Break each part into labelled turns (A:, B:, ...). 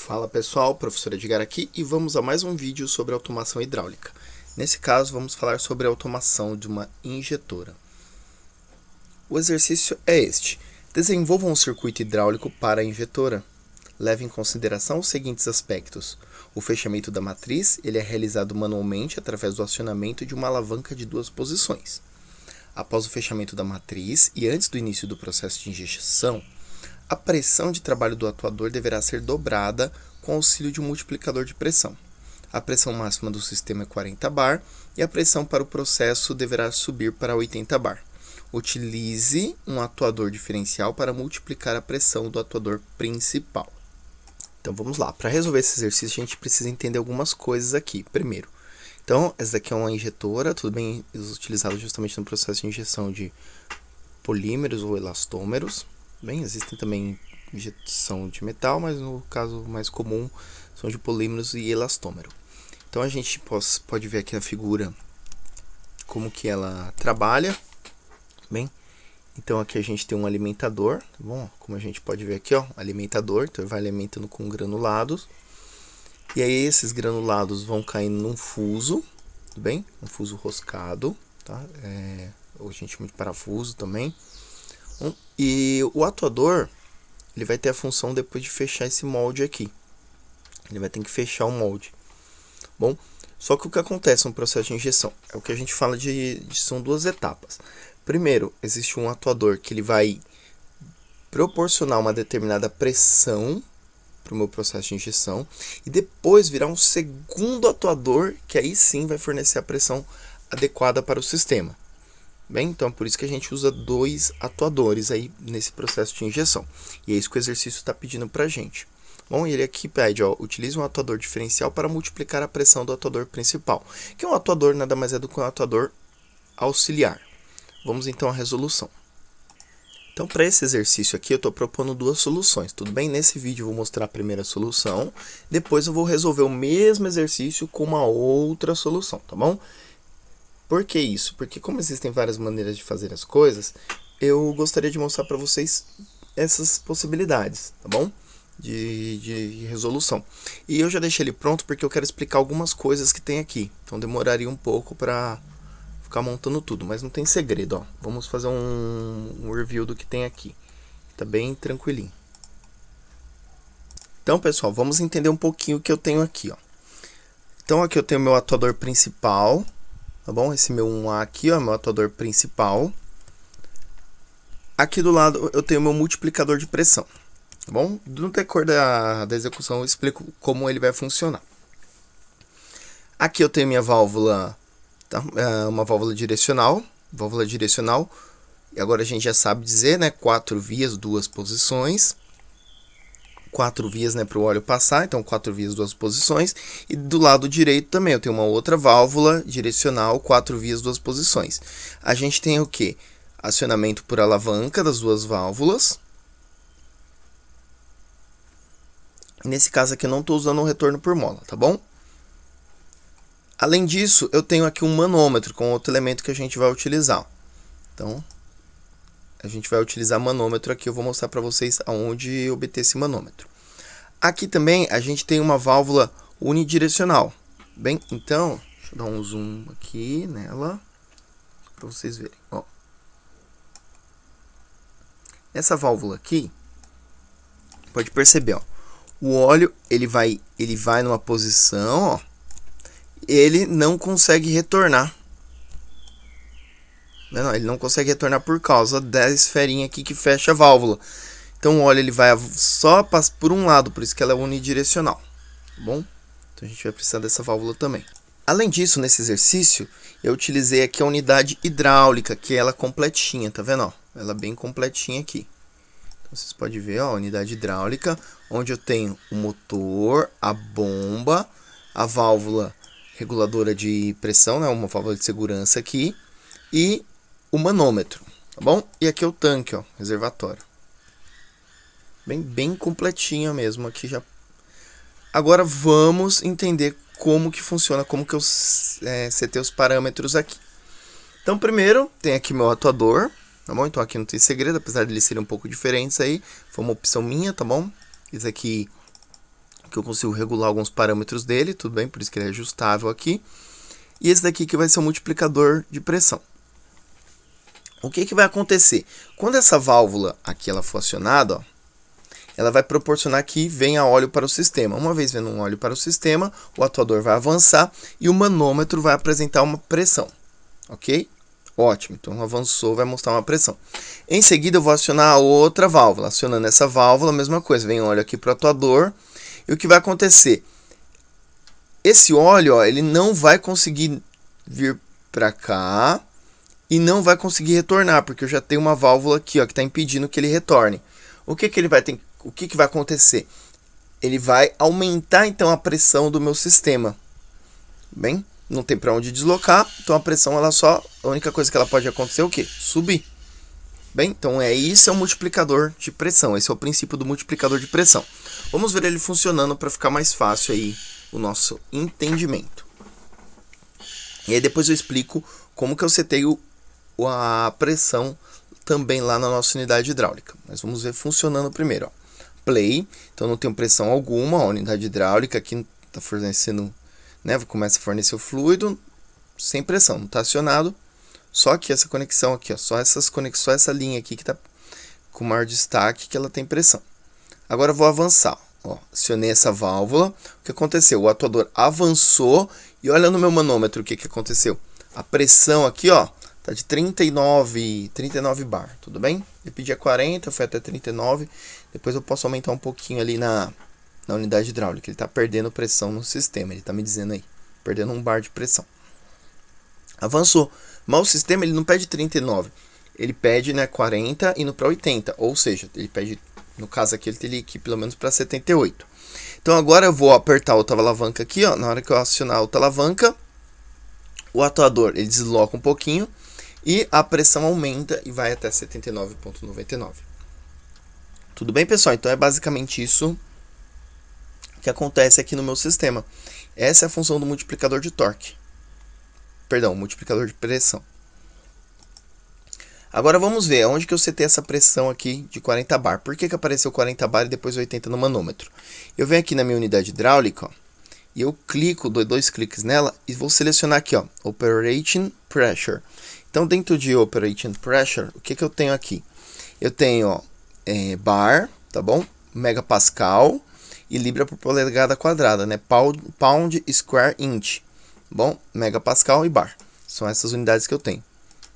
A: Fala pessoal, professor Edgar aqui e vamos a mais um vídeo sobre automação hidráulica. Nesse caso vamos falar sobre a automação de uma injetora. O exercício é este: desenvolva um circuito hidráulico para a injetora. Leve em consideração os seguintes aspectos. O fechamento da matriz ele é realizado manualmente através do acionamento de uma alavanca de 2 posições. Após o fechamento da matriz e antes do início do processo de injeção, a pressão de trabalho do atuador deverá ser dobrada com auxílio de um multiplicador de pressão. A pressão máxima do sistema é 40 bar e a pressão para o processo deverá subir para 80 bar. Utilize um atuador diferencial para multiplicar a pressão do atuador principal. Então vamos lá, para resolver esse exercício a gente precisa entender algumas coisas aqui. Primeiro, então essa daqui é uma injetora, tudo bem utilizado justamente no processo de injeção de polímeros ou elastômeros. Bem, existem também injeção de metal, mas no caso mais comum são de polímeros e elastômero. Então a gente pode ver aqui na figura como que ela trabalha. Bem, então aqui a gente tem um alimentador, tá bom? Como a gente pode ver aqui, ó, alimentador, então ele vai alimentando com granulados. E aí esses granulados vão caindo num fuso, tudo bem? Um fuso roscado, tá? Ou a gente chama de parafuso também. E o atuador, ele vai ter a função depois de fechar esse molde aqui. Ele vai ter que fechar o molde. Bom, só que o que acontece no processo de injeção é o que a gente fala são 2 etapas. Primeiro, existe um atuador que ele vai proporcionar uma determinada pressão para o meu processo de injeção. E depois virá um segundo atuador que aí sim vai fornecer a pressão adequada para o sistema. Bem, então é por isso que a gente usa 2 atuadores aí nesse processo de injeção. E é isso que o exercício está pedindo para a gente. Bom, e ele aqui pede, ó, utilize um atuador diferencial para multiplicar a pressão do atuador principal. Que um atuador nada mais é do que um atuador auxiliar. Vamos então à resolução. Então para esse exercício aqui eu estou propondo 2 soluções, tudo bem? Nesse vídeo eu vou mostrar a primeira solução, depois eu vou resolver o mesmo exercício com uma outra solução, tá bom? Por que isso? Porque como existem várias maneiras de fazer as coisas, eu gostaria de mostrar para vocês essas possibilidades, tá bom? De resolução. E eu já deixei ele pronto porque eu quero explicar algumas coisas que tem aqui. Então demoraria um pouco para ficar montando tudo, mas não tem segredo, ó. Vamos fazer um review do que tem aqui. Tá bem tranquilinho. Então, pessoal, vamos entender um pouquinho o que eu tenho aqui, ó. Então aqui eu tenho meu atuador principal. Tá bom? Esse meu 1A aqui, ó, meu atuador principal. Aqui do lado eu tenho meu multiplicador de pressão. Tá bom? No decorrer da execução eu explico como ele vai funcionar. Aqui eu tenho minha válvula, tá? Uma válvula direcional. E agora a gente já sabe dizer, né? 4 vias, 2 posições. 4 vias, né, para o óleo passar, então 4 vias, 2 posições. E do lado direito também eu tenho uma outra válvula direcional, 4 vias, 2 posições. A gente tem o que? Acionamento por alavanca das 2 válvulas. Nesse caso aqui eu não estou usando um retorno por mola, tá bom? Além disso, eu tenho aqui um manômetro com outro elemento que a gente vai utilizar. Então, a gente vai utilizar manômetro aqui, eu vou mostrar para vocês aonde obter esse manômetro. Aqui também a gente tem uma válvula unidirecional. Bem, então, deixa eu dar um zoom aqui nela, para vocês verem. Ó. Essa válvula aqui, pode perceber, ó, o óleo ele vai numa posição, ó, ele não consegue retornar. Não, ele não consegue retornar por causa da esferinha aqui que fecha a válvula. Então o óleo ele vai só por um lado, por isso que ela é unidirecional, tá bom? Então a gente vai precisar dessa válvula também. Além disso, nesse exercício, eu utilizei aqui a unidade hidráulica, que é ela completinha, tá vendo? Ó? Ela bem completinha aqui. Então vocês podem ver, ó, a unidade hidráulica, onde eu tenho o motor, a bomba, a válvula reguladora de pressão, né, uma válvula de segurança aqui, e o manômetro, tá bom? E aqui é o tanque, ó, reservatório. Bem completinho mesmo aqui já. Agora vamos entender como que funciona, como que eu setei os parâmetros aqui. Então primeiro tem aqui meu atuador, tá bom? Então aqui não tem segredo, apesar de eles serem um pouco diferentes aí, foi uma opção minha, tá bom? Esse aqui que eu consigo regular alguns parâmetros dele, tudo bem, por isso que ele é ajustável aqui. E esse daqui que vai ser o multiplicador de pressão. O que vai acontecer? Quando essa válvula aqui ela for acionada, ó, ela vai proporcionar que venha óleo para o sistema. Uma vez vendo um óleo para o sistema, o atuador vai avançar e o manômetro vai apresentar uma pressão. Ok? Ótimo, então avançou, vai mostrar uma pressão. Em seguida eu vou acionar a outra válvula. Acionando essa válvula, a mesma coisa, vem óleo aqui para o atuador. E o que vai acontecer? Esse óleo, ó, ele não vai conseguir vir para cá e não vai conseguir retornar, porque eu já tenho uma válvula aqui, ó, que está impedindo que ele retorne. O que ele vai ter? O que vai acontecer? Ele vai aumentar então a pressão do meu sistema. Bem, não tem para onde deslocar, então a pressão a única coisa que ela pode acontecer é o quê? Subir. Bem, então isso é um multiplicador de pressão, esse é o princípio do multiplicador de pressão. Vamos ver ele funcionando para ficar mais fácil aí o nosso entendimento. E aí depois eu explico como que eu setei a pressão também lá na nossa unidade hidráulica. Mas vamos ver funcionando primeiro, ó. Play, então não tem pressão alguma, a unidade hidráulica aqui está fornecendo, né, começa a fornecer o fluido sem pressão, não está acionado, só que essa conexão aqui, ó, só essa linha aqui que está com maior destaque que ela tem pressão. Agora eu vou avançar, ó, acionei essa válvula, o que aconteceu? O atuador avançou e olha no meu manômetro o que aconteceu. A pressão aqui, ó, tá de 39 bar, tudo bem? Eu pedi a 40, foi até 39. Depois eu posso aumentar um pouquinho ali na unidade hidráulica. Ele está perdendo pressão no sistema, ele está me dizendo aí, perdendo 1 bar de pressão. Avançou, mas o sistema ele não pede 39, ele pede, né, 40 indo para 80, ou seja, ele pede, no caso aqui ele teria que ir pelo menos para 78. Então agora eu vou apertar a outra alavanca aqui, ó, na hora que eu acionar a outra alavanca, o atuador ele desloca um pouquinho e a pressão aumenta e vai até 79,99. Tudo bem, pessoal? Então é basicamente isso que acontece aqui no meu sistema. Essa é a função do multiplicador de torque. Perdão, multiplicador de pressão. Agora vamos ver onde que eu setei essa pressão aqui de 40 bar. Por que apareceu 40 bar e depois 80 no manômetro? Eu venho aqui na minha unidade hidráulica, ó, e eu clico, dou 2 cliques nela e vou selecionar aqui, ó, Operating Pressure. Então dentro de Operating Pressure, o que eu tenho aqui? Eu tenho, ó, bar, tá bom? Megapascal e libra por polegada quadrada, né? Pound square inch. Bom, megapascal e bar. São essas unidades que eu tenho.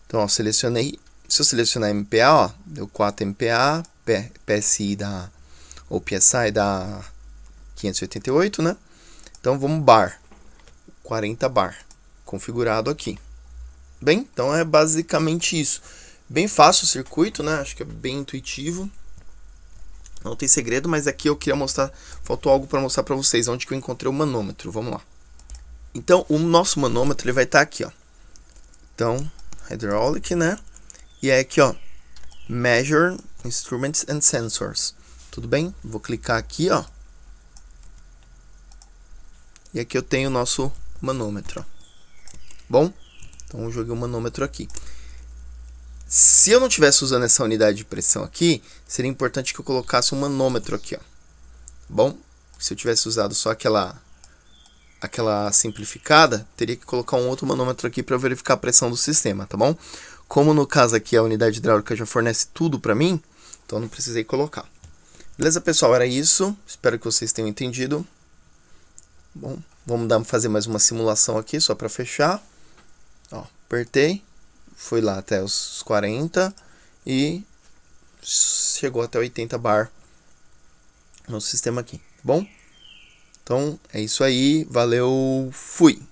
A: Então, ó, selecionei. Se eu selecionar MPa, ó, deu 4 MPa, PSI ou PSI dá 588, né? Então, vamos bar. 40 bar. Configurado aqui. Bem, então é basicamente isso. Bem fácil o circuito, né? Acho que é bem intuitivo. Não tem segredo, mas aqui eu queria mostrar, faltou algo para mostrar para vocês, onde que eu encontrei o manômetro. Vamos lá. Então, o nosso manômetro ele vai estar aqui, ó. Então, hydraulic, né? E é aqui, ó, Measure Instruments and Sensors. Tudo bem? Vou clicar aqui, ó. E aqui eu tenho o nosso manômetro, ó. Bom, então eu joguei o manômetro aqui. Se eu não estivesse usando essa unidade de pressão aqui, seria importante que eu colocasse um manômetro aqui, ó. Bom, se eu tivesse usado só aquela simplificada, teria que colocar um outro manômetro aqui para verificar a pressão do sistema, tá bom? Como no caso aqui a unidade hidráulica já fornece tudo para mim, então não precisei colocar. Beleza, pessoal? Era isso. Espero que vocês tenham entendido. Bom, vamos fazer mais uma simulação aqui só para fechar. Ó, apertei. Foi lá até os 40 e chegou até 80 bar no sistema aqui, tá bom? Então é isso aí, valeu, fui!